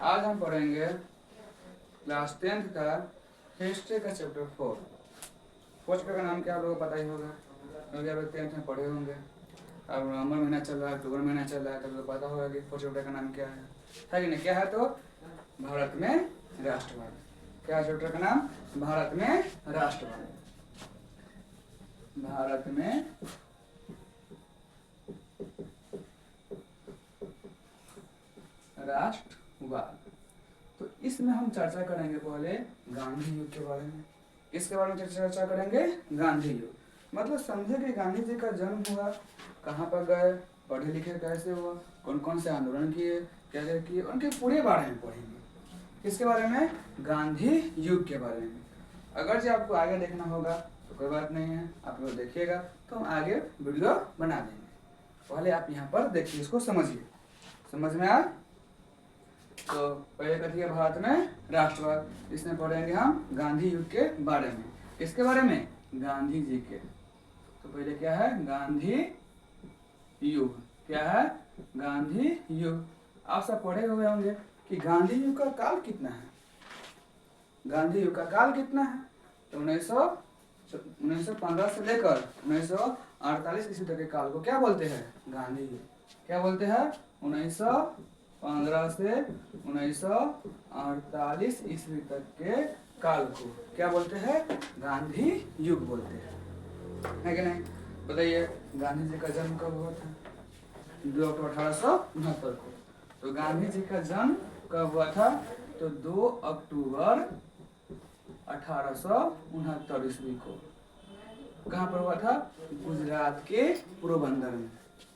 आज हम पढ़ेंगे क्लास 10th का हिस्ट्री का चैप्टर 4। फर्स्ट का नाम क्या आप लोगों को पता ही होगा, क्योंकि आप लोग 10th में पढ़े होंगे। अब नवंबर महीना चल रहा है, अक्टूबर महीना चल रहा है, तब तो पता होगा कि फर्स्ट चैप्टर का नाम क्या है कि नहीं। क्या है तो भारत में राष्ट्रवाद। क्या चैप्टर का नाम? भारत में राष्ट्रवाद। भारत में राष्ट्रवाद। तो इसमें हम चर्चा करेंगे पहले गांधी युग के बारे में। इसके बारे में चर्चा करेंगे गांधी युग। मतलब समझे कि गांधी जी का जन्म हुआ, कहाँ पर गए, पढ़े लिखे कैसे हुआ, कौन कौन से आंदोलन किए, क्या क्या किए, उनके पूरे बारे में पढ़ेंगे। किसके बारे में? गांधी युग के बारे में। अगर जो आपको आगे देखना होगा तो कोई बात नहीं है, आप लोग देखिएगा तो हम आगे वीडियो बना देंगे। पहले आप यहाँ पर देखिए, इसको समझिए। समझ में आया? तो पहले कथिए भारत में राष्ट्रवाद। इसमें पढ़ेंगे हम गांधी युग के बारे में। किसके बारे में? गांधी जी के। तो पहले क्या है? गांधी युग। क्या है? गांधी युग। आप सब पढ़े हुए होंगे कि गांधी युग का काल कितना है। गांधी युग का काल कितना है? तो 1915 से लेकर 1948 ईस्वी तक के काल को क्या बोलते हैं? गांधी युग। क्या बोलते हैं? 1915 से 1948 ईस्वी तक के काल को क्या बोलते हैं? गांधी युग बोलते हैं, है कि नहीं? बताइए, गांधी जी का जन्म कब हुआ था? 2 अक्टूबर 1869 को। तो गांधी जी का जन्म कब हुआ था? तो 2 अक्टूबर 1869 ईस्वी को। कहाँ पर हुआ था? गुजरात के पोरबंदर में।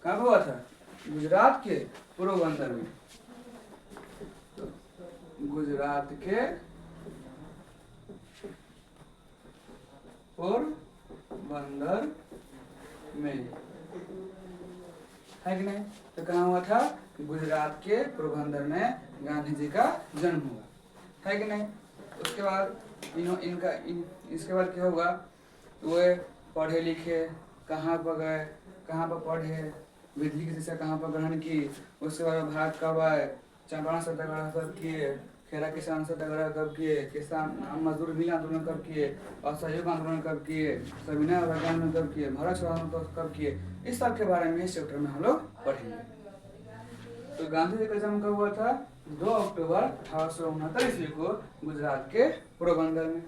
कहाँ पर हुआ था? गुजरात के पोरबंदर में। तो गुजरात के पोरबंदर में, है कि नहीं? तो कहाँ हुआ था? गुजरात के पोरबंदर में गांधी जी का जन्म हुआ, है कि नहीं? उसके बाद इसके बाद क्या हुआ? वो पढ़े लिखे, कहाँ पर गए, कहाँ पर पढ़े, विधि की शिक्षा कहाँ पर ग्रहण की। उसके बाद भारत कब आए, चंपारण सत्याग्रह कब किए, खेरा किसान सत्याग्रह कब किए, किसान मजदूर मिल आंदोलन कब किए, असहयोग आंदोलन कब किए, सविनय अभियान कब किए, भारत छोड़ो आंदोलन कब किए, इस सब के बारे में इस चैप्टर में हम लोग पढ़ेंगे। तो गांधी जी का जन्म कब हुआ था? 2 अक्टूबर 1869 ईस्वी को गुजरात के पोरबंदर में।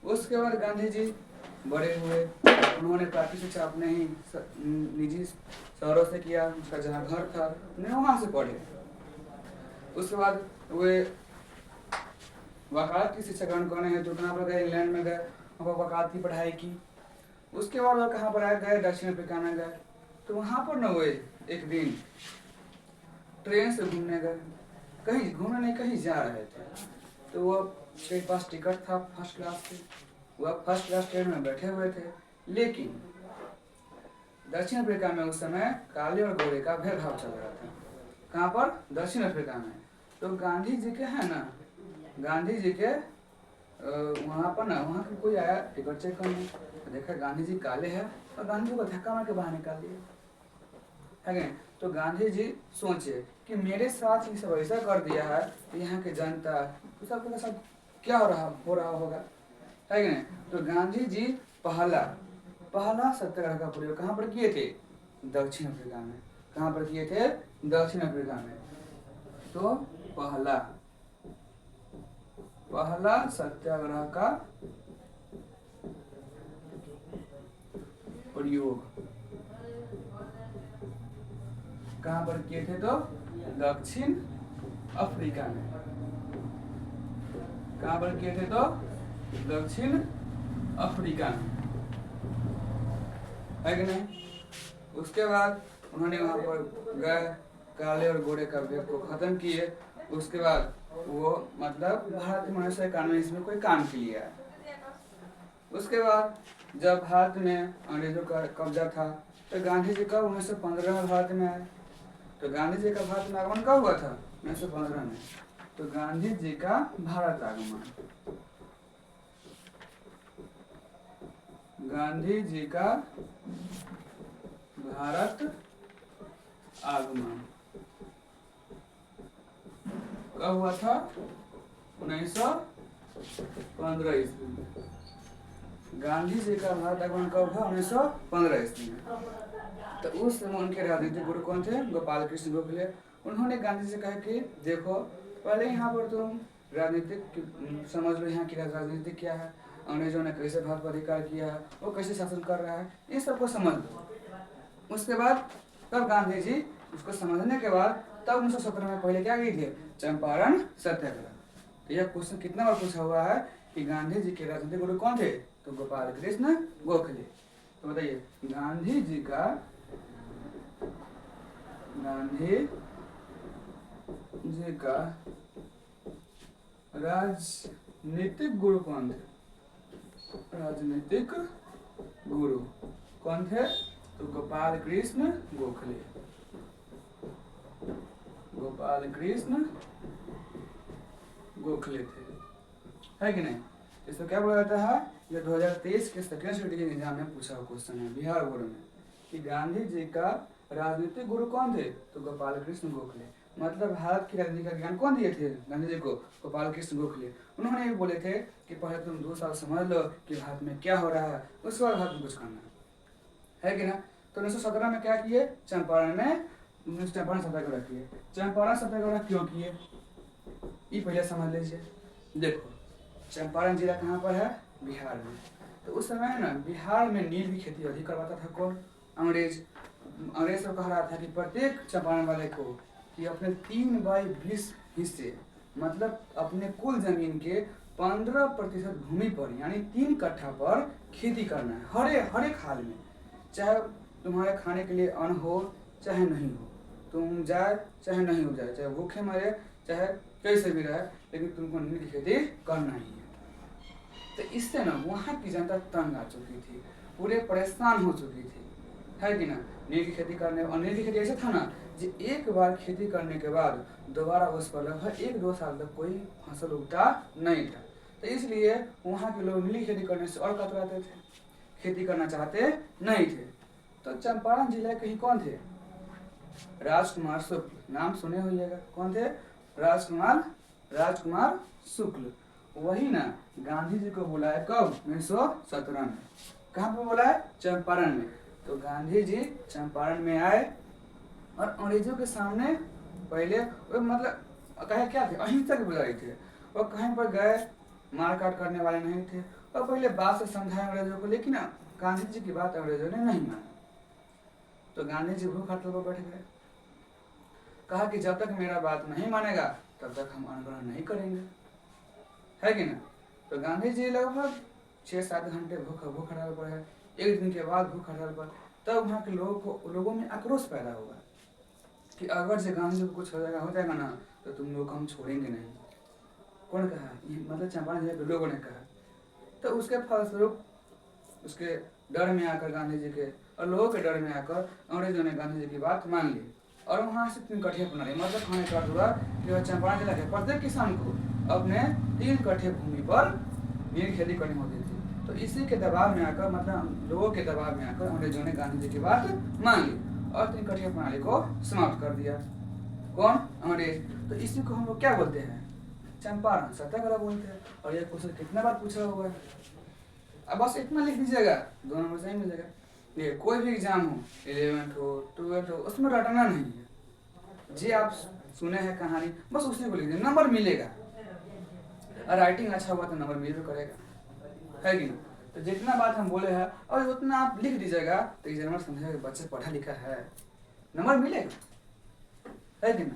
उसके बाद गांधी जी बड़े हुए। उन्होंने प्राथमिक शिक्षा अपने ही निजी शहरों से किया। उसका जहाँ घर था उन्होंने वहाँ से पढ़े। उसके बाद वे वकालत की शिक्षा ग्रहण करने हैं तो कहाँ पर गए? इंग्लैंड में गए, वहाँ पर वकालत की पढ़ाई की। उसके बाद वह कहाँ पर आए? गए दक्षिण अफ्रीका में गए। तो वहाँ पर न वे एक दिन ट्रेन से घूमने गए। कहीं घूमने नहीं, कहीं जा रहे थे। तो वो उसके पास टिकट था फर्स्ट क्लास से, वह फर्स्ट क्लास ट्रेन में बैठे हुए थे। लेकिन दक्षिण अफ्रीका में उस समय काले और गोरे का भेदभाव चल रहा था। कहाँ पर? दक्षिण अफ्रीका में। तो गांधी जी के है ना, गांधी जी के वहाँ पर ना, वहाँ के कोई आया टिकट चेक करने, देखा गांधी जी काले हैं और गांधी जी को धक्का मार के बाहर निकाल दिया, है कि नहीं? तो गांधी जी सोचे कि मेरे साथ ये सब ऐसा कर दिया है कि यहाँ की जनता तो सबके साथ क्या हो रहा होगा, है कि नहीं? तो गांधी जी पहला सत्याग्रह का प्रयोग कहाँ पर किए थे? दक्षिण अफ्रीका में। कहाँ पर किए थे? दक्षिण अफ्रीका में। तो पहला सत्याग्रह का प्रयोग कहाँ पर किए थे? तो दक्षिण अफ्रीका में। कहाँ पर किए थे? तो दक्षिण अफ्रीका में, है कि नहीं? उसके बाद उन्होंने वहाँ पर गए, काले और गोरे का भेद को खत्म किए। उसके बाद वो मतलब भारत में 1991 ईस्वी में कोई काम के लिए आया। उसके बाद जब भारत में अंग्रेजों का कब्जा था तो गांधी जी कब 1915 में भारत में आए। तो गांधी जी का भारत में आगमन कब हुआ था? 1915 में। तो गांधी जी का भारत आगमन, गांधी जी का भारत आगमन कब हुआ था? 1915 ईस्वी में। गांधी जी का भारत आगमन कब हुआ? 1915 ईस्वी में। तो उस समय उनके राजनीतिक गुरु कौन थे? गोपाल कृष्ण गोखले। उन्होंने गांधी जी से कहा कि देखो, पहले यहाँ पर तुम राजनीतिक समझ लो, यहाँ की राजनीति क्या है, अंग्रेजों ने कैसे भारत पर अधिकार किया है, वो कैसे शासन कर रहा है, इन सबको समझ लो। उसके बाद तब गांधी जी उसको समझने के बाद तब 1917 में पहले क्या किए थे? चंपारण सत्याग्रह। तो यह क्वेश्चन कितना बार पूछा हुआ है कि गांधी जी के राजनीतिक गुरु कौन थे? तो गोपाल कृष्ण गोखले। तो बताइए, गांधी जी का राजनीतिक गुरु कौन थे? राजनीतिक गुरु कौन थे? तो गोपाल कृष्ण गोखले। गोपाल कृष्ण गोखले थे, है कि नहीं? इसको क्या बोला जाता है? ये 2023 के सेकेंड सिटीजन एग्जाम में पूछा हुआ क्वेश्चन है बिहार बोर्ड में कि गांधी जी का राजनीतिक गुरु कौन थे? तो गोपाल कृष्ण गोखले। मतलब भारत की राजनीति का ज्ञान कौन दिए थे गांधी जी को? गोपाल कृष्ण गोखले। उन्होंने ये बोले थे कि पहले तुम 2 साल समझ लो कि भारत में क्या हो रहा है, उसके बाद भारत में कुछ करना है कि ना? तो 1917 में क्या किए? चंपारण सत्याग्रह किए। चंपारण सत्याग्रह क्यों किए, ये पहले समझ लीजिए। देखो, चंपारण जिला कहाँ पर है? बिहार में। तो उस समय ना बिहार में नील की खेती अधिक करवाता था कौन? अंग्रेज को कह रहा था कि प्रत्येक चंपारण वाले को कि अपने 3/20 हिस्से, मतलब अपने कुल जमीन के 15% भूमि पर यानी 3 कट्ठा पर खेती करना है हर एक हाल में, चाहे तुम्हारे खाने के लिए अन्न हो चाहे नहीं हो, तुम जाए चाहे नहीं हो जाए, चाहे भूखे मरे चाहे कैसे भी रहे, लेकिन तुमको नील की खेती करना ही है। तो इससे ना वहाँ की जनता तंग आ चुकी थी, पूरे परेशान हो चुकी थी, है कि ना? नील की खेती करने, और नील की खेती ऐसा था ना कि एक बार खेती करने के बाद दोबारा उस पर लगभग 1-2 साल तक कोई फसल उगता नहीं था। तो इसलिए वहाँ के लोग नील की खेती करने से और कतराते थे, खेती करना चाहते नहीं थे। तो चंपारण जिले के ही कौन थे? राजकुमार शुक्ल, नाम सुने होइएगा। कौन थे? राजकुमार शुक्ल। वही ना गांधी जी को बुलाया कब? 1917 में। कहाँ पर बुलाया? चंपारण में। तो गांधी जी चंपारण में आए और अंग्रेजों के सामने पहले मतलब कहे क्या थे? अहिंसा के पुजारी थे, और कहीं पर गए मारकाट करने वाले नहीं थे, और पहले बात से समझाए अंग्रेजों को, लेकिन गांधी जी की बात अंग्रेजों ने नहीं मानी। तो गांधी जी भूख हड़ताल पर बैठ गए, कहा कि जब तक मेरा बात नहीं मानेगा तब तक हम आंदोलन नहीं करेंगे, है कि ना? तो गांधी जी लगभग 6-7 घंटे भूख हड़ताल पर है। एक दिन के बाद भूख हड़ताल पर, तब वहाँ के लोगों में आक्रोश पैदा हुआ कि अगर से गांधी जी को कुछ हो जाएगा ना तो तुम लोग हम छोड़ेंगे नहीं। कौन कहा? मतलब चंपारण जिले के लोगों ने कहा। तो उसके फलस्वरूप उसके डर में आकर गांधी जी के और लोगों के डर में आकर अंग्रेजों ने गांधी जी की बात मान ली और वहाँ से 3 कट्ठे बना लिए। मतलब खाने का हुआ कि चंपारण जिला के प्रत्येक किसान को अपने 3 कट्ठे भूमि पर नील खेती करनी होती थी। तो इसी के दबाव में आकर, मतलब लोगों के दबाव में आकर अंग्रेजों ने गांधी जी की बात मान ली और 3 कट्ठे प्रणाली को समाप्त कर दिया। कौन? अंग्रेज। तो इसी को हम लोग क्या बोलते हैं? चंपारण सत्याग्रह बोलते हैं। और यह क्वेश्चन कितना बार पूछा हुआ है? अब बस इतना लिख दीजिएगा, 2 नंबर सही मिल जाएगा। ये कोई भी एग्जाम हो, 11th हो 12th हो, उसमें रटना नहीं है। जी आप सुने हैं कहानी, बस उसी को लिख दीजिए, नंबर मिलेगा। और राइटिंग अच्छा हुआ तो नंबर मिल करेगा, है कि नहीं? तो जितना बात हम बोले हैं और उतना आप लिख दीजिएगा तो एग्जामिनर समझेगा बच्चे पढ़ा लिखा है, नंबर मिलेगा, है कि ना?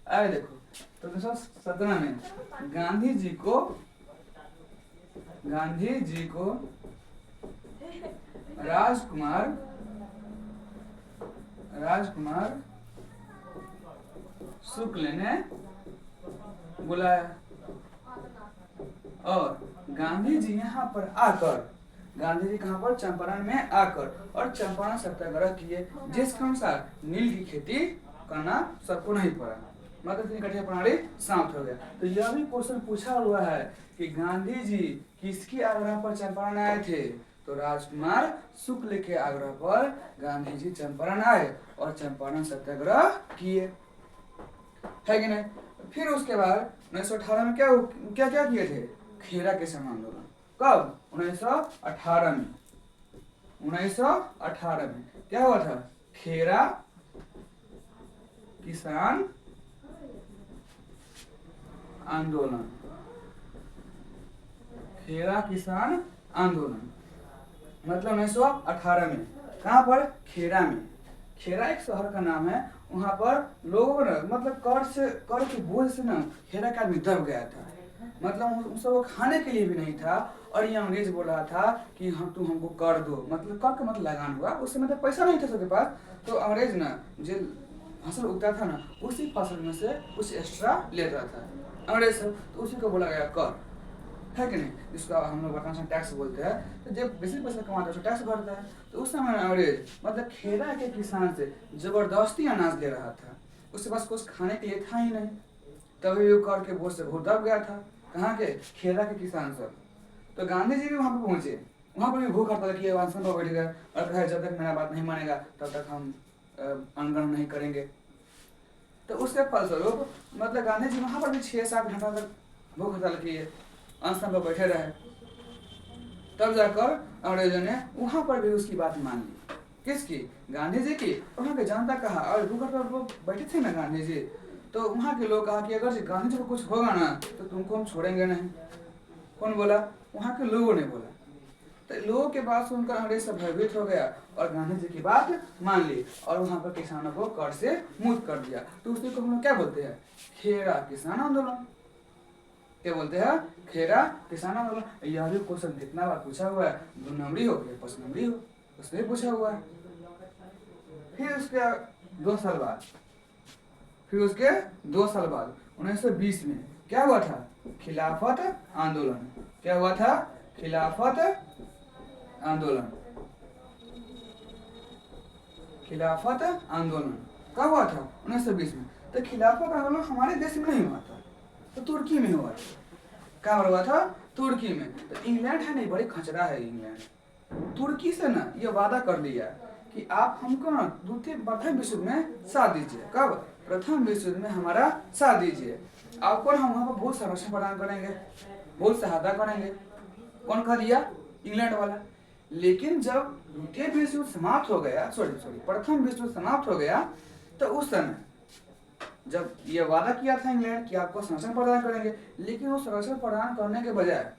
आगे देखो, तो 1917 में गांधी जी को राजकुमार शुक्ल ने बुलाया और गांधी जी यहाँ पर आकर, गांधी जी कहाँ पर? चंपारण में आकर और चंपारण सत्याग्रह किए, जिसके अनुसार नील की खेती करना सबको नहीं पड़ा, मतलब 3 कट्ठे प्रणाली समाप्त हो गया। तो यह भी क्वेश्चन पूछा हुआ है कि गांधी जी किसके आग्रह पर चंपारण आए थे? तो राजकुमार शुक्ल के आग्रह पर गांधी जी चंपारण आए और चंपारण सत्याग्रह किए, है कि नहीं? फिर उसके बाद 1918 में क्या क्या क्या किए थे? खेरा किसान आंदोलन। कब? 1918 में। 1918 में क्या हुआ था? खेरा किसान आंदोलन। खेरा किसान आंदोलन मतलब 1918 में। कहाँ पर? खेरा में। खेरा एक शहर का नाम है। वहां पर लोगों ने मतलब कर के बोझ से ना खेरा का आदमी दब गया था। मतलब उन सबको खाने के लिए भी नहीं था। और ये अंग्रेज बोल रहा था कि हम तुम हमको कर दो, मतलब कर का मतलब लगान हुआ। उस समय तो पैसा नहीं था सबके पास, तो अंग्रेज ना जो फसल उगता था ना उसी फसल में से कुछ एक्स्ट्रा लेता था अंग्रेज सब, तो उसी को बोला गया कर, है कि नहीं? जिसका हम लोग वर्तमान में टैक्स बोलते हैं। तो जब बेसिक पैसा कमाता है उसको टैक्स भरता है। तो उस समय अंग्रेज मतलब खेरा के किसान से जबरदस्ती अनाज ले रहा था। उसके पास कुछ खाने के लिए था ही नहीं, तभी वो कर के बोझ से बहुत दब गया था। कहाँ के? खेरा के किसान सब। तो गांधी जी भी वहाँ पर पहुंचे। वहाँ पर भी भूख हड़ताल किए, अनशन पर बैठ गए और कहे जब तक मेरा बात नहीं मानेगा तब तक हम आंदोलन नहीं करेंगे। तो उसके फलस्वरूप मतलब गांधी जी वहाँ पर भी 6-7 घंटा तक भूख हड़ताल किए, अनशन पर बैठे रहे। तब जाकर अंग्रेजों ने वहां पर भी उसकी बात मान ली। किसकी? गांधी जी की। वहां की जनता कहा, और भूख हड़ताल पर बैठे थे ना गांधी जी, तो वहां के लोग कहा कि अगर गांधी जी को कुछ होगा ना तो तुमको हम छोड़ेंगे नहीं। कौन बोला? वहां के लोगों ने बोला। तो लोगों के बात सुनकर अंग्रेज से भयभीत हो गया और गांधी जी की बात मान ली और वहां पर किसानों को कर से मुक्त कर दिया। तो उसी को हम लोग क्या बोलते हैं? खेरा किसान आंदोलन। क्या बोलते हैं? खेरा किसान आंदोलन। यह भी क्वेश्चन कितना बार पूछा हुआ है? 2 नंबरी हो या 5 नंबरी हो, उसमें पूछा हुआ है। फिर उसके 2 साल बाद, 1920 में क्या हुआ था? खिलाफत आंदोलन। क्या हुआ था? खिलाफत आंदोलन। खिलाफत आंदोलन कब हुआ था? 1920 में। तो खिलाफत आंदोलन हमारे देश में नहीं हुआ था, तो तुर्की में हुआ था। कहाँ हुआ था? तुर्की में। तो इंग्लैंड है नहीं, बड़ी खचरा है इंग्लैंड। तुर्की से ना ये वादा कर लिया कि आप हमको ना प्रथम विश्व में साथ दीजिए। कब? प्रथम विश्व में हमारा साथ दीजिए, आपको हम वहाँ पर बहुत संरक्षण प्रदान करेंगे, बहुत सहायता करेंगे। कौन कह दिया? इंग्लैंड वाला। लेकिन जब द्वितीय विश्व युद्ध समाप्त हो गया, प्रथम विश्व युद्ध समाप्त हो गया, तो उस समय जब ये वादा किया था इंग्लैंड कि आपको संरक्षण प्रदान करेंगे, लेकिन वो संरक्षण प्रदान करने के बजाय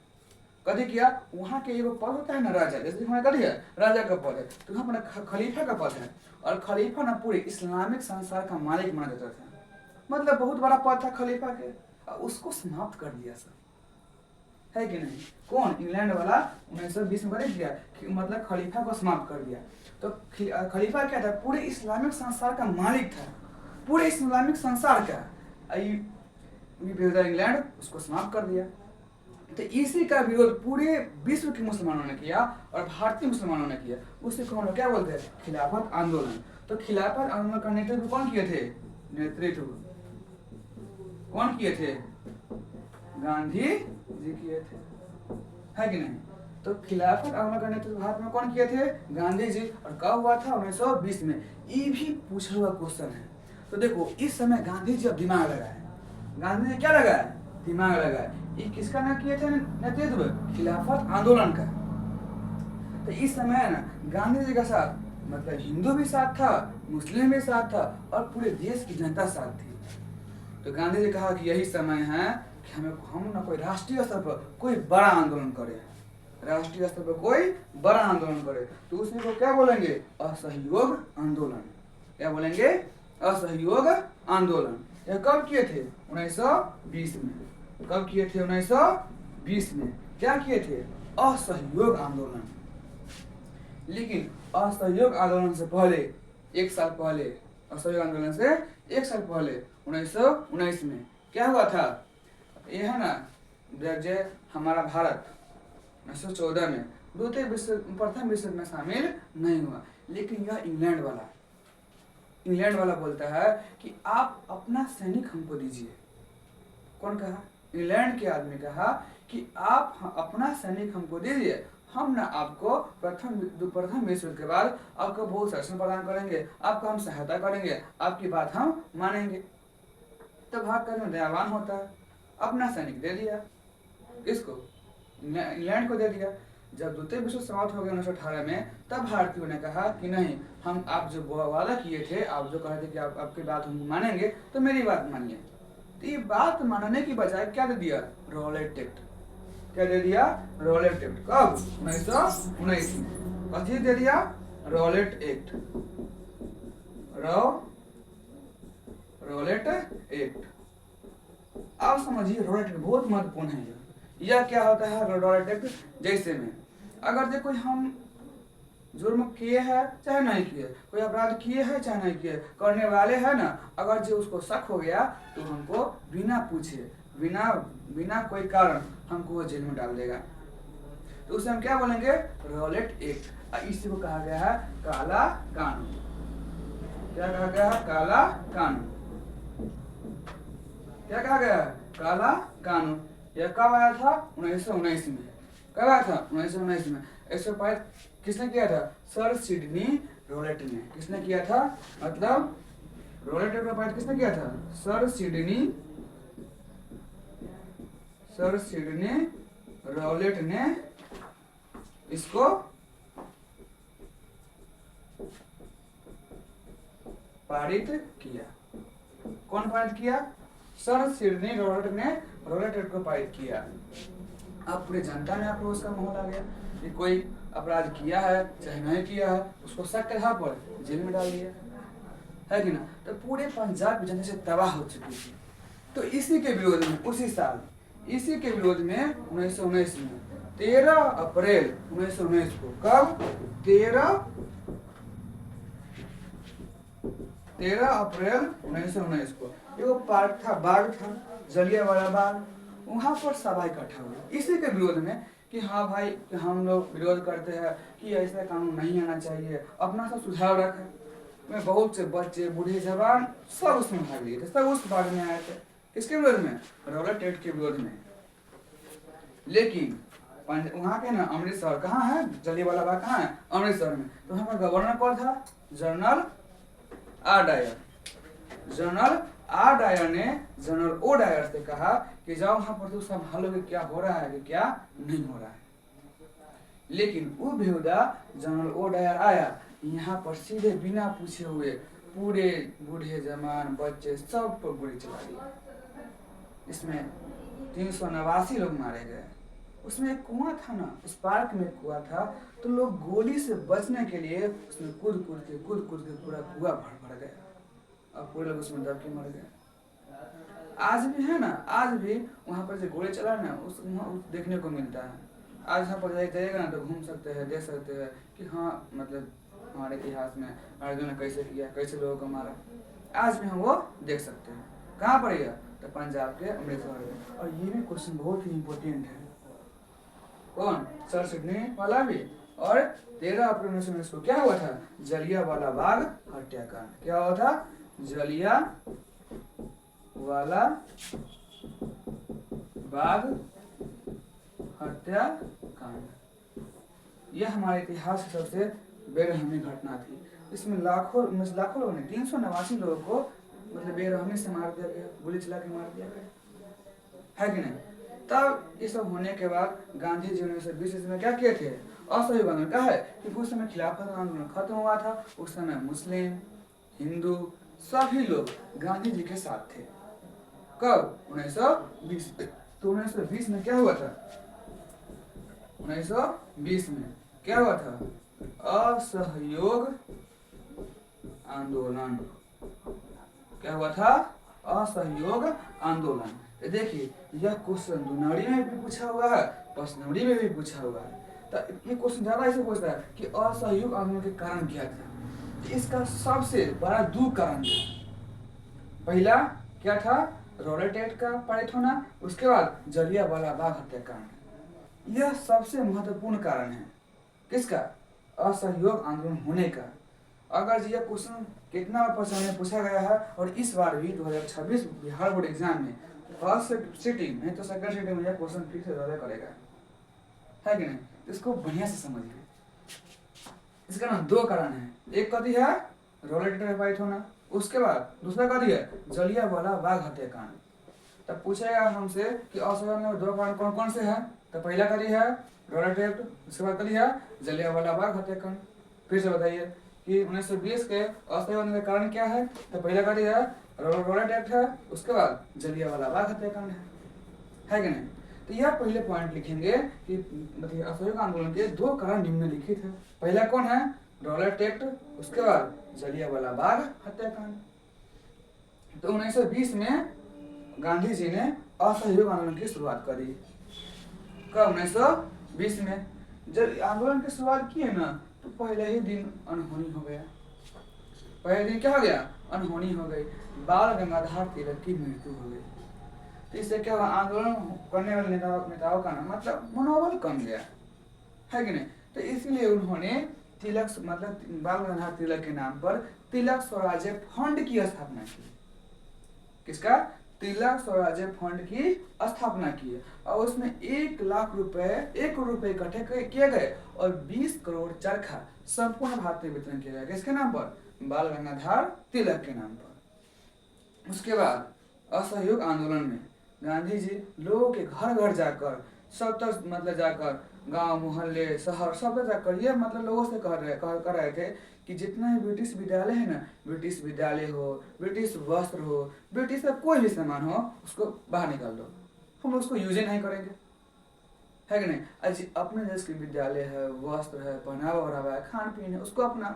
कभी किया, वहाँ के एगो पद होता है ना राजा, जैसे हमारे कभी है राजा का पद है, तो वहाँ पर खलीफा का पद है। और खलीफा ना पूरे इस्लामिक संसार का मालिक माना जाता था। मतलब बहुत बड़ा पद था खलीफा के, और उसको समाप्त कर दिया सब, है कि नहीं? कौन? इंग्लैंड वाला 1920 में कर दिया कि मतलब खलीफा को समाप्त कर दिया। तो खलीफा क्या था? पूरे इस्लामिक संसार का मालिक था, पूरे इस्लामिक संसार का। इंग्लैंड उसको समाप्त कर दिया। तो इसी का विरोध पूरे विश्व के मुसलमानों ने किया और भारतीय मुसलमानों ने किया। उसी को हम लोग क्या बोलते हैं? खिलाफत आंदोलन। तो खिलाफत आंदोलन का नेतृत्व कौन किए थे? नेतृत्व कौन किए थे? गांधी जी किए थे, है कि नहीं? तो खिलाफत आंदोलन का नेतृत्व भारत में कौन किए थे? गांधी जी। और कब हुआ था? 1920 में। ये भी पूछा हुआ क्वेश्चन है। तो देखो इस समय गांधी जी अब दिमाग लगाए। गांधी जी क्या लगाए? दिमाग लगाए। ये किसका ना किए थे नेतृत्व? खिलाफत आंदोलन का। तो इस समय ना गांधी जी का साथ मतलब हिंदू भी साथ था, मुस्लिम भी साथ था, और पूरे देश की जनता साथ थी। तो गांधी जी कहा कि यही समय है कि हम ना कोई राष्ट्रीय स्तर पर कोई बड़ा आंदोलन करें, राष्ट्रीय स्तर पर कोई बड़ा आंदोलन करे। तो उसी को क्या बोलेंगे? असहयोग आंदोलन। क्या बोलेंगे? असहयोग आंदोलन। यह कब किए थे? 1920 में। कब किए थे? 1920 में। क्या किए थे? असहयोग आंदोलन। लेकिन असहयोग आंदोलन से पहले, 1 साल पहले, असहयोग आंदोलन से 1 साल पहले 1919 में क्या हुआ था? ये है ना जो हमारा भारत 1914 में प्रथम विश्व में शामिल नहीं हुआ। लेकिन यह इंग्लैंड वाला बोलता है कि आप अपना सैनिक हमको दीजिए। कौन कहा? इंग्लैंड के आदमी कहा कि आप अपना सैनिक हमको दीजिए, हम ना आपको प्रथम विश्व युद्ध के बाद आपको बहुत संरक्षण प्रदान करेंगे, आपको हम सहायता करेंगे, आपकी बात हम मानेंगे। तो भाग कर में दयावान होता है, अपना सैनिक दे दिया, किसको? इंग्लैंड को दे दिया। जब द्वितीय विश्व समाप्त हो गया 1918 में, तब भारतीयों ने कहा कि नहीं, हम आप जो वादा किए थे, आप जो कहे थे कि आप आपकी बात हम मानेंगे, तो मेरी बात मानिए। तो ये बात मानने की बजाय क्या दे दिया? Rowlatt act. क्या दे दिया? Rowlatt act. कब? 1919 में। कथी दे दिया? Rowlatt act. Rowlatt act. अब समझिए रॉलेट एक्ट बहुत महत्वपूर्ण है। यह क्या होता है रॉलेट एक्ट? जैसे में अगर जो कोई हम जुर्म किए हैं चाहे नहीं किए, कोई अपराध किए हैं चाहे नहीं किए, करने वाले हैं ना, अगर जो उसको शक हो गया तो हमको बिना पूछे, बिना कोई कारण हमको वो जेल में डाल देगा। तो उसे हम क्या बोलेंगे? Rowlatt act. इसी को कहा गया है काला कानून। क्या कहा गया है? काला कानून। क्या कहा गया? काला कानून। यह कब आया था? 1919 में। कब आया था? 1919 में। इसको पारित किसने किया था? सर सिडनी रॉलेट ने। किसने किया था? मतलब रॉलेट एक्ट का पारित किसने किया था? सर सिडनी रॉलेट ने इसको पारित किया। कौन पारित किया? सर सिडनी रॉलेट ने रॉलेट एक्ट को पारित किया। अब पूरे जनता में आक्रोश का माहौल आ गया कि कोई अपराध किया है चाहे नहीं किया है, उसको शक के आधार पर जेल में डाल दिया है कि ना। तो पूरे पंजाब की जनता से तबाह हो चुकी थी। तो इसी के विरोध में उसी साल, इसी के विरोध में 1919 में 13 अप्रैल 1919 को, कब? 13 अप्रैल 1919 को एगो पार्क था, बाग था, जलियांवाला बाग, वहां पर सभा इकट्ठा हुई इसी के विरोध में कि हाँ भाई, कि हम लोग विरोध करते हैं कि ऐसा कानून नहीं आना चाहिए, अपना सा सुझाव रखें। में बहुत से बच्चे, बूढ़े, जवान सब उसमें भाग लिए थे, सब उस बाग में आए थे। किसके विरोध में? रॉलेट एक्ट के विरोध में। लेकिन वहाँ के ना अमृतसर कहाँ है? जलियांवाला बाग कहाँ है? अमृतसर में। तो वहाँ पर गवर्नर कौन था? General R Dyer. General R Dyer ने जनरल ओ डायर से कहा कि जाओ वहां पर तो संभालो कि क्या हो रहा है कि क्या नहीं हो रहा है। लेकिन वो बेहुदा जनरल ओ डायर आया, यहाँ पर सीधे बिना पूछे हुए पूरे बूढ़े जवान बच्चे सब पर गोली चला दी। इसमें 389 लोग मारे गए। उसमें एक कुआं था ना, उस पार्क में एक कुआं था, तो लोग गोली से बचने के लिए उसमें कूद कूद के पूरा कुआं भर गया और पूरे लोग उसमें दब के मर गए। आज भी है ना, आज भी वहाँ पर जो गोली चला ना, उस देखने को मिलता है। आज यहाँ पर जाइएगा ना तो घूम सकते हैं, देख सकते हैं कि हाँ, मतलब हमारे इतिहास में अर्जुन ने कैसे किया, कैसे लोगों को मारा, आज भी हम वो देख सकते हैं। कहाँ पर यह? तो पंजाब के अमृतसर में। और ये भी क्वेश्चन बहुत ही इम्पोर्टेंट है। कौन? सर सिडनी वाला भी। और 13 अप्रैल 1919 को क्या हुआ था? जलियांवाला बाग हत्याकांड। क्या हुआ था? जलियांवाला बाग हत्याकांड। यह हमारे इतिहास की सबसे बेरहमी घटना थी। इसमें लाखों लोगों ने, 389 लोगों को मतलब बेरहमी से मार दिया गया, गोली चला के मार दिया गया, है कि नहीं? तब ये सब होने के बाद गांधी जी 1920 में क्या किए थे? असहयोग आंदोलन। क्या है कि उस समय खिलाफत आंदोलन खत्म हुआ था, उस समय मुस्लिम, हिंदू सभी लोग गांधी जी के साथ थे। कब? 1920। तो 1920 में क्या हुआ था? 1920 में क्या हुआ था? असहयोग आंदोलन। क्या हुआ था? असहयोग आंदोलन। देखिए, यह क्वेश्चन दुनाड़ी में भी पूछा हुआ है, पसनौड़ी में भी पूछा हुआ है। तो ये क्वेश्चन ज्यादा ऐसे पूछता है कि असहयोग आंदोलन के कारण क्या था। इसका सबसे बड़ा दो कारण था। पहला क्या था? रॉलेट एक्ट का पारित होना, उसके बाद जलियांवाला बाग हत्याकांड। यह सबसे महत्वपूर्ण कारण है। किसका? असहयोग आंदोलन होने का। अगर यह क्वेश्चन कितना बार में पूछा गया है, और इस बार भी 2026 बिहार बोर्ड एग्जाम में फर्स्ट सिटिंग नहीं तो सेकंड सिटिंग में यह क्वेश्चन फिर से ज्यादा करेगा, है कि नहीं? इसको बढ़िया से समझिए। इसका ना दो कारण है। एक कथी है? रॉलेट एक्ट का पारित होना, उसके बाद दूसरा कार्य है जलियांवाला बाग हत्याकांड। तब पूछेगा हमसे कि असहयोग में दो कांड कौन कौन से हैं। तो पहला कार्य है रॉलेट एक्ट, उसके बाद कार्य है जलियांवाला बाग हत्याकांड। फिर से बताइए कि 1920 के असहयोग के कारण क्या है। तो पहला कार्य है रॉलेट एक्ट है, उसके बाद जलियांवाला बाग हत्याकांड है कि नहीं। तो यह पहले पॉइंट लिखेंगे कि मतलब असहयोग आंदोलन के दो कारण निम्नलिखित है। पहला कौन है रॉलेट एक्ट, उसके बाद जलियांवाला बाग हत्याकांड। तो 1920 में गांधी जी ने असहयोग आंदोलन की शुरुआत करी। कब 1920 में जब आंदोलन की शुरुआत की है ना, तो पहले ही दिन अनहोनी हो गया। पहले दिन क्या हो गया, अनहोनी हो गई, बाल गंगाधर तिलक की मृत्यु हो गई। तो इससे क्या हुआ, आंदोलन करने वाले नेताओं का ना मतलब मनोबल कम गया, है कि नहीं। तो इसलिए उन्होंने तिलक मतलब बाल गंगाधर तिलक के नाम पर तिलक स्वराज्य फंड की स्थापना की। किसका, तिलक स्वराज्य फंड की स्थापना की है। और उसमें 1,00,000 इकट्ठे किए गए और 20 करोड़ चरखा संपूर्ण भारत में वितरण किया गया। किसके नाम पर, बाल गंगाधर तिलक के नाम पर। उसके बाद असहयोग आंदोलन में गांधी जी लोगों के घर घर जाकर सब तक मतलब जाकर गांव मोहल्ले शहर सब तक जाकर ये मतलब लोगों से कर रहे थे कि जितना भी ब्रिटिश विद्यालय है ना, ब्रिटिश विद्यालय हो, ब्रिटिश वस्त्र हो, ब्रिटिश का कोई भी सामान हो, उसको बाहर निकाल दो, हम उसको यूज ही नहीं करेंगे, है कि नहीं। आज अपने देश के विद्यालय है, वस्त्र है, पहनावा ओढ़ावा है, खान पीन है, उसको अपना।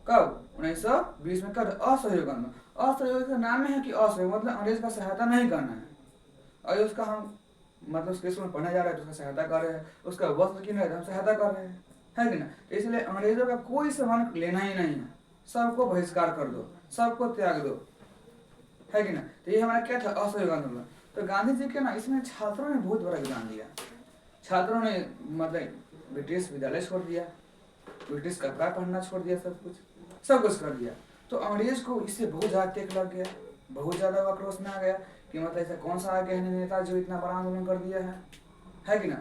कब 1920 में कर असहयोग आंदोलन। असहयोग का नाम है कि असहयोग मतलब अंग्रेज का सहायता नहीं करना है। और उसका हम मतलब उसके स्कूल में पढ़ने जा रहे हैं तो उसका सहायता कर रहे हैं, उसका वस्त्र किन रहे हैं हम सहायता कर रहे हैं, है कि ना। तो इसलिए अंग्रेजों का कोई सामान लेना ही नहीं है, सबको बहिष्कार कर दो, सबको त्याग दो, है कि ना। तो ये हमारा क्या था, असहयोग आंदोलन। तो गांधी जी के ना इसमें छात्रों ने बहुत बड़ा योगदान दिया। छात्रों ने मतलब ब्रिटिश विद्यालय छोड़ दिया, ब्रिटिश कपड़ा पहनना छोड़ दिया, सब कुछ कर दिया। तो अंग्रेज को इससे बहुत ज्यादा टेक लग गया, बहुत ज्यादा आक्रोश में आ गया कि मतलब ऐसा कौन सा आगे है नेता जो इतना बड़ा आंदोलन कर दिया है कि ना।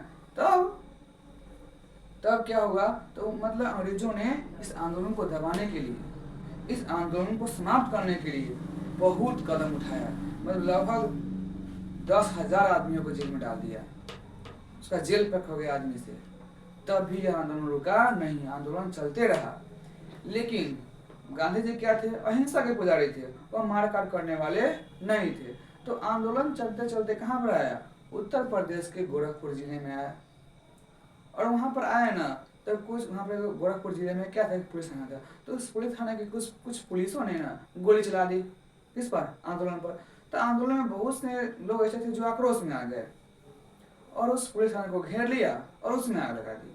तब क्या हुआ, तो मतलब अंग्रेजों ने इस आंदोलन को दबाने के लिए, इस आंदोलन को समाप्त करने के लिए बहुत कदम उठाया। मतलब लगभग 10,000 आदमियों को जेल में डाल दिया, उसका जेल तक हो गया आदमी से। तब भी यह आंदोलन रुका नहीं, आंदोलन चलते रहा। लेकिन गांधी जी क्या थे, अहिंसा के पुजारी थे, वह मारकाट करने वाले नहीं थे। तो आंदोलन चलते चलते कहाँ पर आया, उत्तर प्रदेश के गोरखपुर जिले में आया। और वहां पर आए ना, तब कुछ वहां पे गोरखपुर जिले में क्या था, पुलिस थाना था। तो उस पुलिस थाना के कुछ पुलिसों ने ना गोली चला दी, किस पर, आंदोलन पर। तो आंदोलन में बहुत से लोग ऐसे थे जो आक्रोश में आ गए और उस पुलिस थाने को घेर लिया और उसमें आग लगा दी।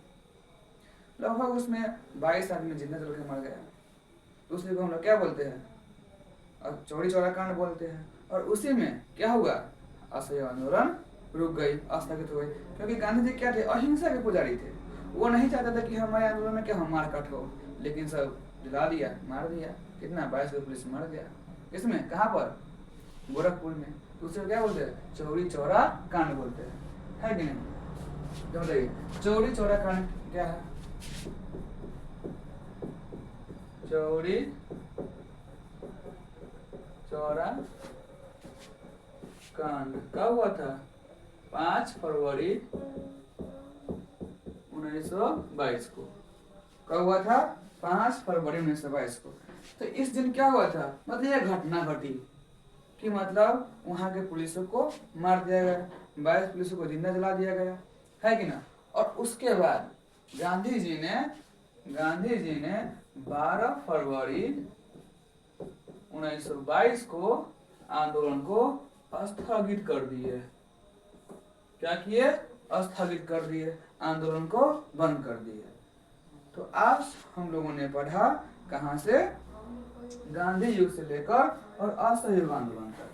लगभग उसमें 22 आदमी जिंदा जल के मर गया। दूसरे को हम लोग क्या बोलते हैं, और चौरी चौरा कांड बोलते हैं। और उसी में क्या हुआ, असहयोग आंदोलन रुक गई, स्थगित हो गई। क्योंकि गांधी जी क्या थे, अहिंसा के पुजारी थे। वो नहीं चाहते थे कि हमारे आंदोलन में क्या हम मारकाट हो, लेकिन सब जला दिया, मार दिया। कितना 22 को पुलिस मर गया, इसमें कहाँ पर, गोरखपुर में। दूसरे क्या बोलते हैं, चौरी चौरा कांड बोलते हैं, है कि नहीं। तो बताइए चौरी चौरा कांड क्या है। चौरी चौरा कांड कब हुआ था, 5 फरवरी 1922 को। कब हुआ था, 5 फरवरी 1922 को। तो इस दिन क्या हुआ था, मतलब यह घटना घटी कि मतलब वहां के पुलिसों को मार दिया गया, 22 पुलिसों को जिंदा जला दिया गया, है कि ना। और उसके बाद गांधी जी ने 12 फरवरी 1922 को आंदोलन को स्थगित कर दिए। क्या किए, स्थगित कर दिए, आंदोलन को बंद कर दिए। तो आज हम लोगों ने पढ़ा कहां से, गांधी युग से लेकर और असहयोग आंदोलन तक।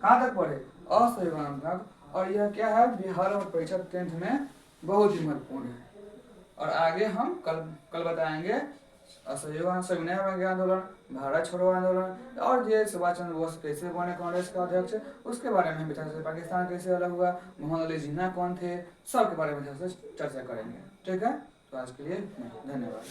कहां तक पढ़े, असहयोग आंदोलन तक। और यह क्या है, बिहार और परीक्षा 10th में बहुत ही महत्वपूर्ण है। और आगे हम कल बताएंगे असहयोग सविनय अवज्ञा आंदोलन, भारत छोड़ो आंदोलन, और ये सुभाष चंद्र बोस कैसे बने कांग्रेस का अध्यक्ष, उसके बारे में विचार से, पाकिस्तान कैसे अलग हुआ, मोहम्मद अली जिन्ना कौन थे, सब के बारे में चर्चा करेंगे। ठीक है, तो आज के लिए धन्यवाद।